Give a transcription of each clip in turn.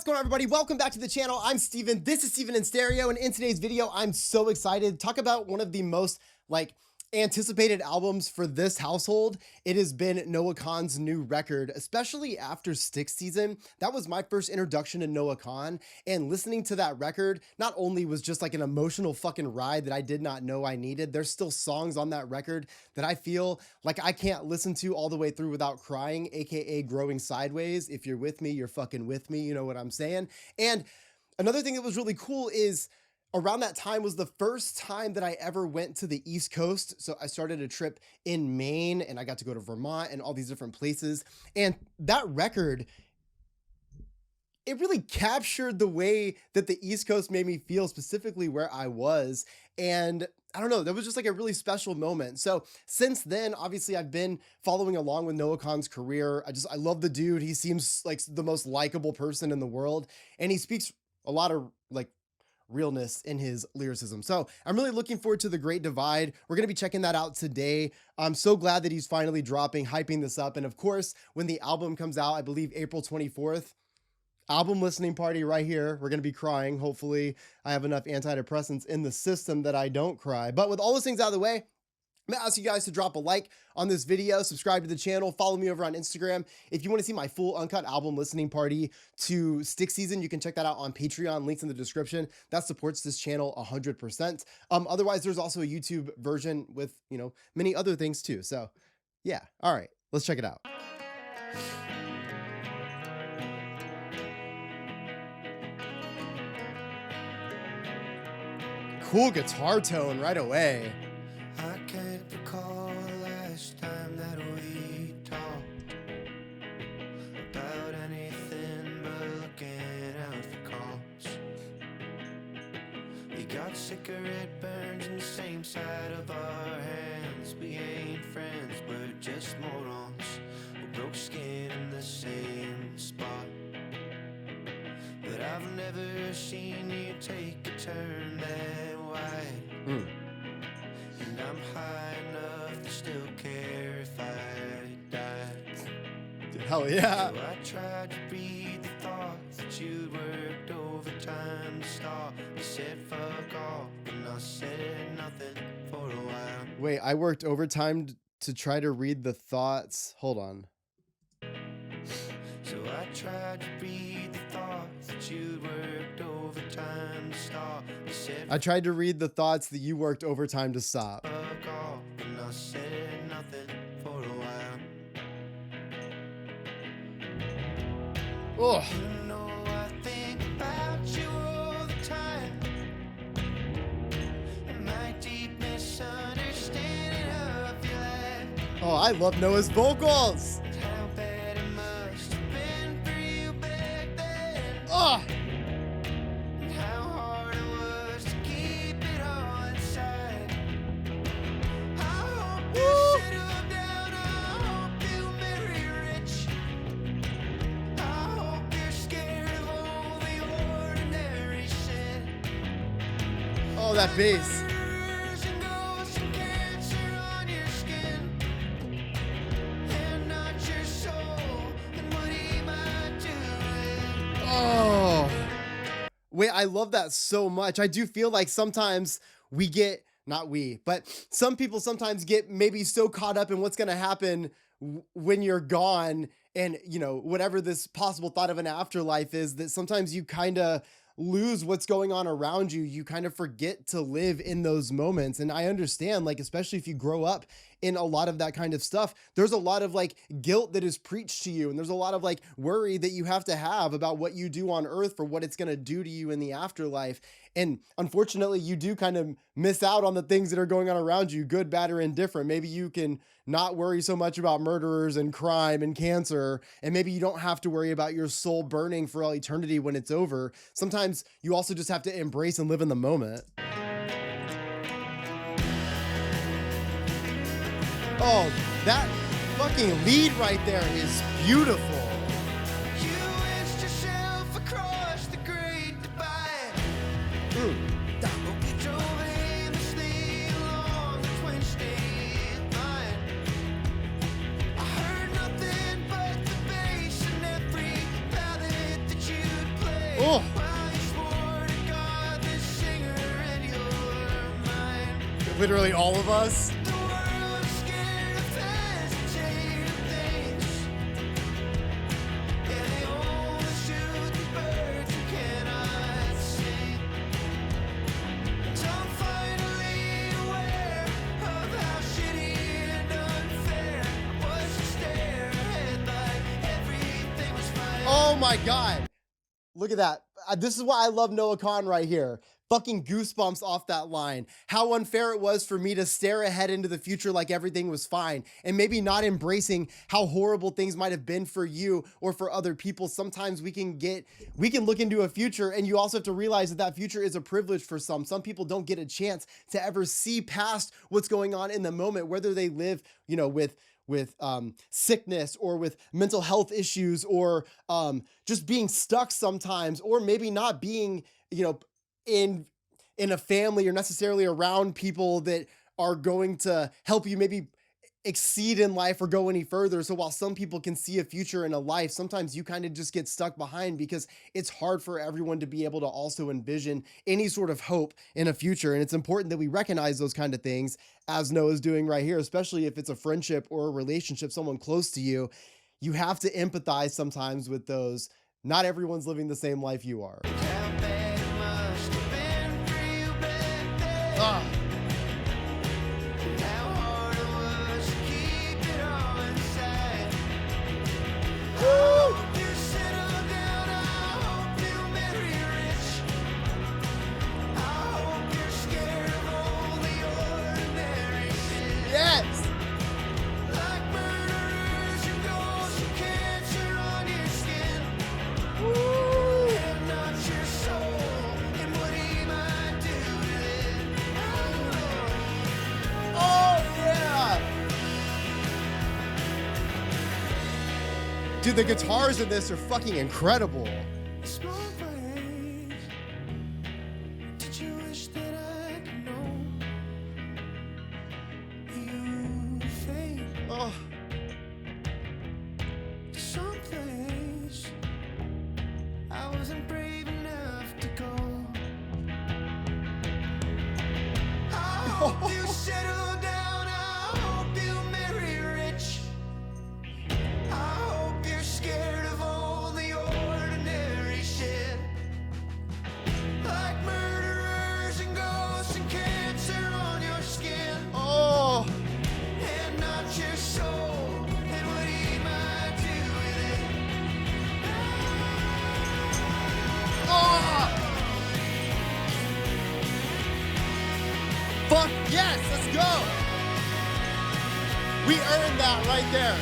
going on, everybody? Welcome back to the channel. I'm Steven. This is Steven in Stereo, and in today's video, I'm so excited to talk about one of the most anticipated albums for this household. It has been Noah Kahan's new record, especially after Stick Season. That was my first introduction to Noah Kahan, and listening to that record not only was just like an emotional fucking ride that I did not know I needed. There's still songs on that record that I feel like I can't listen to all the way through without crying, aka Growing Sideways. If you're with me, you're fucking with me, you know what I'm saying? And another thing that was really cool is around that time was the first time that I ever went to the East Coast. So I started a trip in Maine and I got to go to Vermont and all these different places. And that record, it really captured the way that the East Coast made me feel, specifically where I was. And I don't know, that was just like a really special moment. So since then, obviously I've been following along with Noah Kahan's career. I love the dude. He seems like the most likable person in the world. And he speaks a lot of realness in his lyricism. So I'm really looking forward to The Great Divide. We're going to be checking that out today. I'm so glad that he's finally dropping, hyping this up. And of course, when the album comes out, I believe April 24th, album listening party right here. We're going to be crying. Hopefully I have enough antidepressants in the system that I don't cry. But with all those things out of the way, I'm gonna ask you guys to drop a like on this video, subscribe to the channel, follow me over on Instagram. If you want to see my full uncut album listening party to Stick Season, you can check that out on Patreon, links in the description. That supports this channel 100%. Otherwise, there's also a YouTube version with, many other things too. So yeah, all right, let's check it out. Cool guitar tone right away. I can't recall the last time that we talked about anything but looking out for calls. We got cigarette burns in the same side of our hands. We ain't friends, we're just morons. We broke skin in the same spot. But I've never seen you take a turn that wide. And I'm high enough to still care if I died. Hell yeah. So I tried to read the thoughts that you worked overtime to stop. You said fuck off, and I said nothing for a while. Wait, I worked overtime to try to read the thoughts. Hold on. So I tried to read the thoughts that you worked overtime to stop. You said I tried to read the thoughts that you worked overtime to stop. fuck off, and I said nothing for a while. Oh, You know I think about you all the time, and my deep misunderstanding of your life, oh, I love Noah's vocals. and how bad it must have been for you back then, Oh, and how hard it was to keep it all inside. I hope you settle down, I hope you marry rich, I hope you're scared of all the ordinary shit. oh, that bass. And ghosts and cancer on your skin, and not your soul, and what he might do with. Oh, wait, I love that so much. I do feel like sometimes we get, not we, but some people sometimes get maybe so caught up in what's going to happen when you're gone and, whatever this possible thought of an afterlife is, that sometimes you kind of lose what's going on around you. You kind of forget to live in those moments. And I understand, especially if you grow up in a lot of that kind of stuff, there's a lot of guilt that is preached to you. And there's a lot of worry that you have to have about what you do on earth for what it's going to do to you in the afterlife. And unfortunately, you do kind of miss out on the things that are going on around you, good, bad, or indifferent. Maybe you can not worry so much about murderers and crime and cancer. And maybe you don't have to worry about your soul burning for all eternity when it's over. Sometimes you also just have to embrace and live in the moment. Oh, that fucking lead right there is beautiful. You wedged yourself across the great divide. Hope you drove aimlessly along the Twin State Line. I heard nothing but the bass in every ballad that you'd play. Oh, While you swore to God, this singer in your mind. literally all of us. The world is scared of hesitating things. And they only shoot the birds who cannot sing. So I'm finally aware of how shitty and unfair it was to stare ahead like everything was fine. Oh my God. Look at that. This is why I love Noah Kahan right here. Fucking goosebumps off that line. How unfair it was for me to stare ahead into the future like everything was fine and maybe not embracing how horrible things might have been for you or for other people. Sometimes we can look into a future, and you also have to realize that that future is a privilege for some. Some people don't get a chance to ever see past what's going on in the moment, whether they live, with sickness or with mental health issues or just being stuck sometimes, or maybe not being, in a family or necessarily around people that are going to help you maybe exceed in life or go any further. So while some people can see a future in a life, sometimes you kind of just get stuck behind because it's hard for everyone to be able to also envision any sort of hope in a future. And it's important that we recognize those kind of things, as Noah's doing right here, especially if it's a friendship or a relationship, someone close to you. You have to empathize sometimes with those. Not everyone's living the same life you are. How bad it must have been for you back then. Ah. And how hard it was to keep it all inside. I hope you settle down. I hope you marry rich. I hope you're scared of all the ordinary shit. Yes. Like murderers and ghosts and cancer on your skin. Woo. And not your soul. And what he might do with it. Oh, yeah. Dude, the guitars in this are fucking incredible. Small ways. Did you wish that I could know you fade Oh, to someplace I wasn't brave enough to go? I hope you settle down. I hope you marry rich. I hope you're scared of all the ordinary shit. Like murderers and ghosts and cancer on your skin. oh. And not your soul. And what he might do with it. Oh! Fuck yes, let's go! We earned that right there.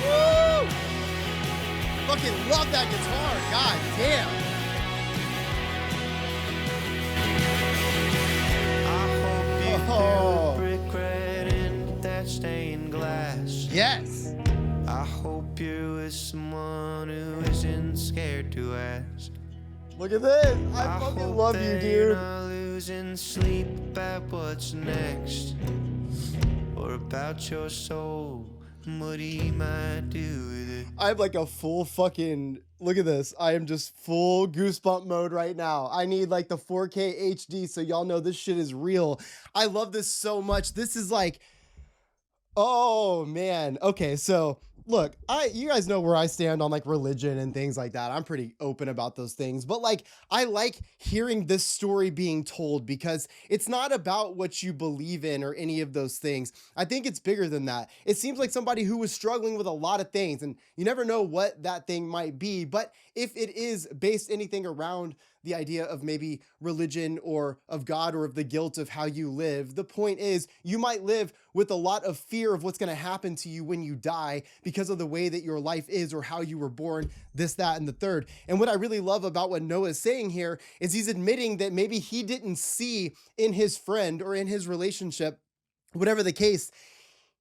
Woo! Fucking love that guitar, god damn. I hope you Oh. brick red into that stained glass. Yes. I hope you're with someone who isn't scared to ask. Look at this. I fucking hope love you, that you're dude. not losing sleep about what's next, or about your soul and what he might do with it. I have like a full fucking, look at this. I am just full goosebump mode right now. I need like the 4K HD so y'all know this shit is real. I love this so much. This is like, oh man. Okay, so look, you guys know where I stand on like religion and things like that. I'm pretty open about those things, but like I like hearing this story being told because it's not about what you believe in or any of those things. I think it's bigger than that. It seems like somebody who was struggling with a lot of things, and you never know what that thing might be, but if it is based anything around the idea of maybe religion or of God or of the guilt of how you live, the point is you might live with a lot of fear of what's going to happen to you when you die because of the way that your life is or how you were born, this, that, and the third. And what I really love about what Noah is saying here is he's admitting that maybe he didn't see in his friend or in his relationship, whatever the case,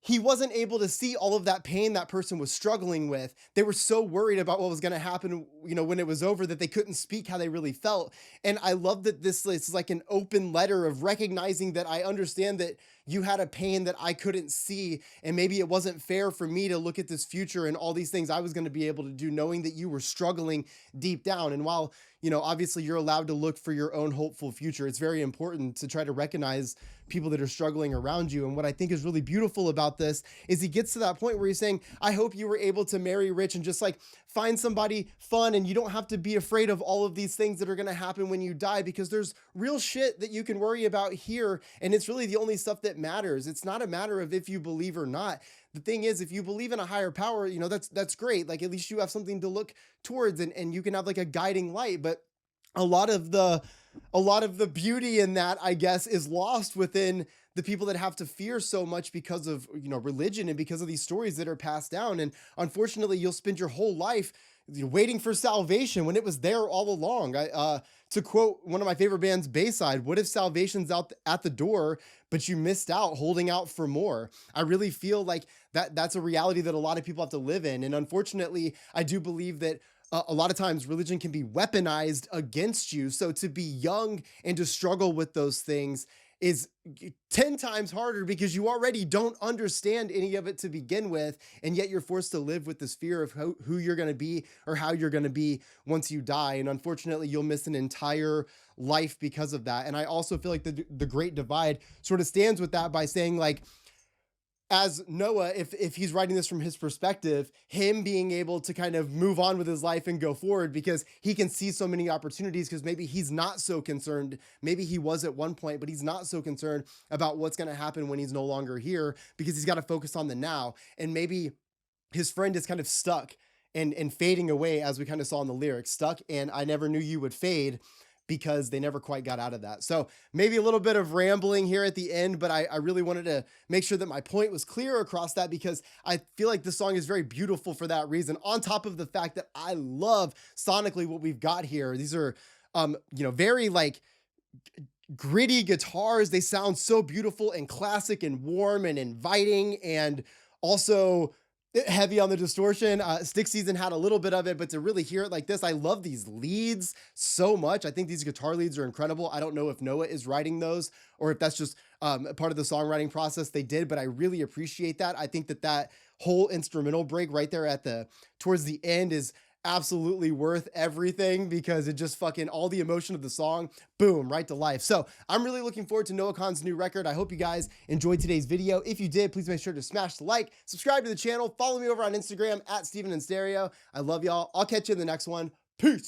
he wasn't able to see all of that pain that person was struggling with. They were so worried about what was going to happen, when it was over, that they couldn't speak how they really felt. And I love that this is like an open letter of recognizing that I understand that you had a pain that I couldn't see. And maybe it wasn't fair for me to look at this future and all these things I was going to be able to do, knowing that you were struggling deep down. And while, obviously you're allowed to look for your own hopeful future, it's very important to try to recognize people that are struggling around you. And what I think is really beautiful about this is he gets to that point where he's saying, I hope you were able to marry rich and just like find somebody fun, and you don't have to be afraid of all of these things that are going to happen when you die, because there's real shit that you can worry about here. And it's really the only stuff that matters. It's not a matter of if you believe or not. The thing is, if you believe in a higher power, that's great. Like, at least you have something to look towards, and you can have like a guiding light. But a lot of the beauty in that, I guess, is lost within the people that have to fear so much because of, religion, and because of these stories that are passed down. And unfortunately, you'll spend your whole life waiting for salvation when it was there all along. To quote one of my favorite bands, Bayside, what if salvation's out at the door, but you missed out holding out for more? I really feel like that's a reality that a lot of people have to live in. And unfortunately, I do believe that a lot of times religion can be weaponized against you. So to be young and to struggle with those things is 10 times harder, because you already don't understand any of it to begin with. And yet you're forced to live with this fear of who you're going to be or how you're going to be once you die. And unfortunately, you'll miss an entire life because of that. And I also feel like the Great Divide sort of stands with that by saying, like, as Noah, if he's writing this from his perspective, him being able to kind of move on with his life and go forward, because he can see so many opportunities, because maybe he's not so concerned. Maybe he was at one point, but he's not so concerned about what's going to happen when he's no longer here, because he's got to focus on the now. And maybe his friend is kind of stuck and fading away, as we kind of saw in the lyrics, stuck and I never knew you would fade, because they never quite got out of that. So maybe a little bit of rambling here at the end, but I really wanted to make sure that my point was clear across that, because I feel like this song is very beautiful for that reason. On top of the fact that I love sonically what we've got here. These are, very like gritty guitars. They sound so beautiful and classic and warm and inviting, and also heavy on the distortion. Stick Season had a little bit of it, but to really hear it like this, I love these leads so much. I think these guitar leads are incredible. I don't know if Noah is writing those or if that's just part of the songwriting process they did, but I really appreciate that. I think that whole instrumental break right there towards the end is absolutely worth everything, because it just fucking, all the emotion of the song, boom, right to life. So I'm really looking forward to Noah Kahan's new record. I hope you guys enjoyed today's video. If you did, please make sure to smash the like, subscribe to the channel, follow me over on Instagram at Steven in Stereo. I love y'all. I'll catch you in the next one. Peace.